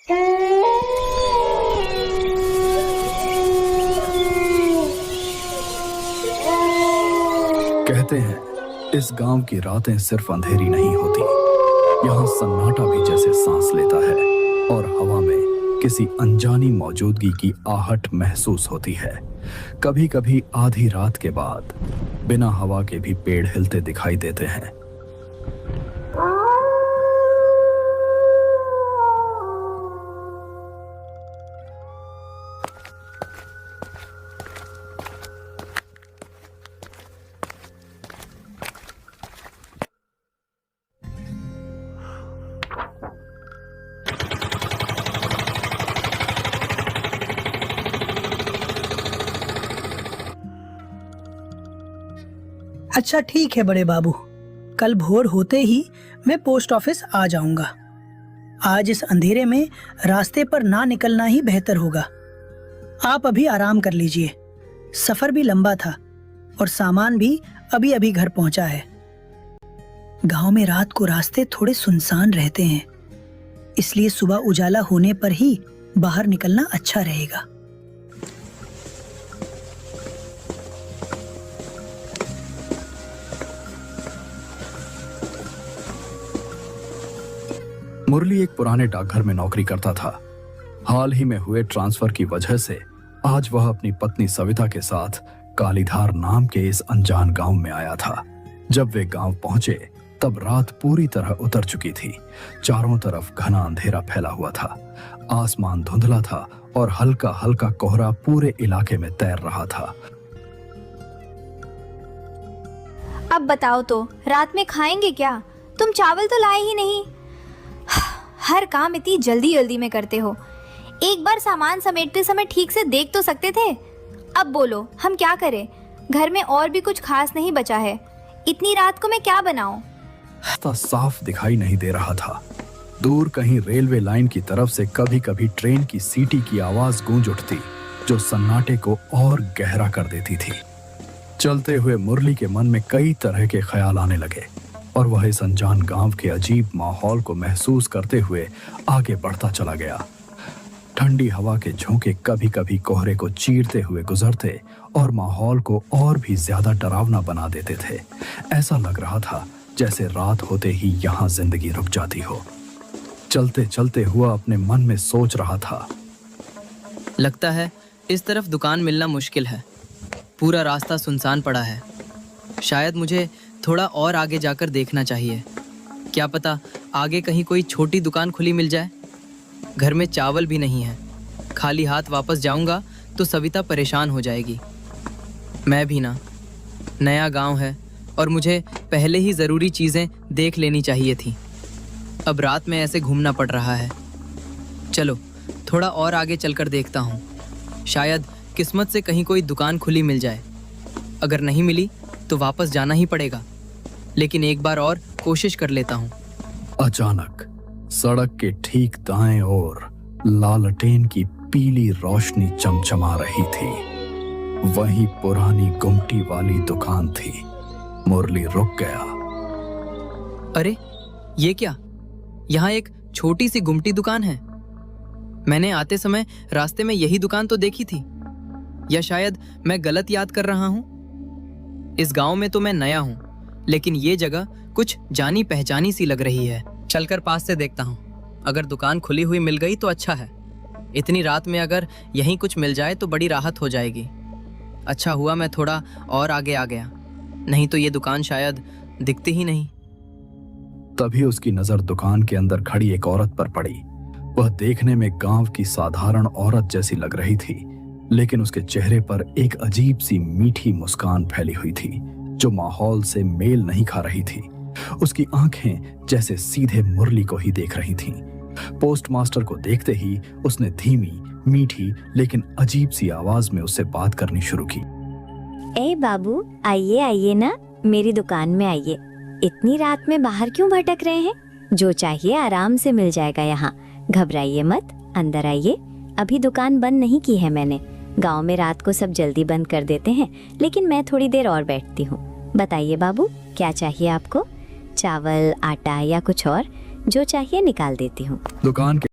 कहते हैं इस गांव की रातें सिर्फ अंधेरी नहीं होती, यहाँ सन्नाटा भी जैसे सांस लेता है और हवा में किसी अनजानी मौजूदगी की आहट महसूस होती है। कभी कभी आधी रात के बाद बिना हवा के भी पेड़ हिलते दिखाई देते हैं। अच्छा ठीक है बड़े बाबू, कल भोर होते ही मैं पोस्ट ऑफिस आ जाऊंगा। आज इस अंधेरे में रास्ते पर ना निकलना ही बेहतर होगा। आप अभी आराम कर लीजिए, सफर भी लंबा था और सामान भी अभी अभी घर पहुंचा है। गांव में रात को रास्ते थोड़े सुनसान रहते हैं, इसलिए सुबह उजाला होने पर ही बाहर निकलना अच्छा रहेगा। मुरली एक पुराने डाकघर में नौकरी करता था। हाल ही में हुए ट्रांसफर की वजह से आज वह अपनी पत्नी सविता के साथ कालीधार नाम के इस अनजान गांव में आया था। जब वे गांव पहुंचे तब रात पूरी तरह उतर चुकी थी। चारों तरफ घना अंधेरा फैला हुआ था, आसमान धुंधला था और हल्का हल्का कोहरा पूरे इलाके में तैर रहा था। अब बताओ तो रात में खाएंगे क्या? तुम चावल तो लाए ही नहीं। हर काम इतनी जल्दी जल्दी में करते हो, एक बार सामान समेटते समय ठीक से देख तो सकते थे। अब बोलो हम क्या करें? घर में और भी कुछ खास नहीं बचा है, इतनी रात को मैं क्या बनाऊं? रास्ता साफ दिखाई नहीं दे रहा था। दूर कहीं रेलवे लाइन की तरफ से कभी कभी ट्रेन की सीटी की आवाज गूंज उठती, जो सन्नाटे को और गहरा कर देती थी। चलते हुए मुरली के मन में कई तरह के ख्याल आने लगे और वह इस अनजान गांव के अजीब माहौल को महसूस करते हुए आगे बढ़ता चला गया। ठंडी हवा के झोंके कभी कभी कोहरे को चीरते हुए गुजरते और माहौल को और भी ज्यादा डरावना बना देते थे। ऐसा लग रहा था जैसे रात होते ही यहाँ जिंदगी रुक जाती हो। चलते चलते हुआ अपने मन में सोच रहा था, लगता है इस तरफ दुकान मिलना मुश्किल है। पूरा रास्ता सुनसान पड़ा है। शायद मुझे थोड़ा और आगे जाकर देखना चाहिए। क्या पता आगे कहीं कोई छोटी दुकान खुली मिल जाए। घर में चावल भी नहीं है। खाली हाथ वापस जाऊंगा तो सविता परेशान हो जाएगी। मैं भी ना। नया गांव है और मुझे पहले ही ज़रूरी चीज़ें देख लेनी चाहिए थी। अब रात में ऐसे घूमना पड़ रहा है। चलो थोड़ा और आगे चलकर देखता हूँ, शायद किस्मत से कहीं कोई दुकान खुली मिल जाए। अगर नहीं मिली तो वापस जाना ही पड़ेगा, लेकिन एक बार और कोशिश कर लेता हूँ। अचानक सड़क के ठीक दाएं ओर लालटेन की पीली रोशनी चमचमा रही थी। वही पुरानी गुमटी वाली दुकान थी। मुरली रुक गया। अरे ये क्या? यहाँ एक छोटी सी गुमटी दुकान है। मैंने आते समय रास्ते में यही दुकान तो देखी थी, या शायद मैं गलत याद कर रहा हूँ। इस गांव में तो मैं नया हूँ, लेकिन ये जगह कुछ जानी पहचानी सी लग रही है। चलकर पास से देखता हूँ। अगर दुकान खुली हुई मिल गई तो अच्छा है। इतनी रात में अगर यहीं कुछ मिल जाए तो बड़ी राहत हो जाएगी। अच्छा हुआ मैं थोड़ा और आगे आ गया, नहीं तो ये दुकान शायद दिखती ही नहीं। तभी उसकी नजर दुकान के अंदर खड़ी एक औरत पर पड़ी। वह देखने में गांव की साधारण औरत जैसी लग रही थी, लेकिन उसके चेहरे पर एक अजीब सी मीठी मुस्कान फैली हुई थी, जो माहौल से मेल नहीं खा रही थी। उसकी आंखें जैसे सीधे मुरली को ही देख रही थीं। पोस्टमास्टर को देखते ही उसने धीमी, मीठी लेकिन अजीब सी आवाज में उससे बात करनी शुरू की। ए बाबू, आइए आइए ना, मेरी दुकान में आइए। इतनी रात में बाहर क्यों भटक रहे हैं? जो चाहिए आराम से मिल जाएगा यहाँ। घबराइए मत, अंदर आइए। अभी दुकान बंद नहीं की है मैंने। गांव में रात को सब जल्दी बंद कर देते हैं, लेकिन मैं थोड़ी देर और बैठती हूँ। बताइए बाबू, क्या चाहिए आपको? चावल, आटा या कुछ और? जो चाहिए निकाल देती हूँ। दुकान के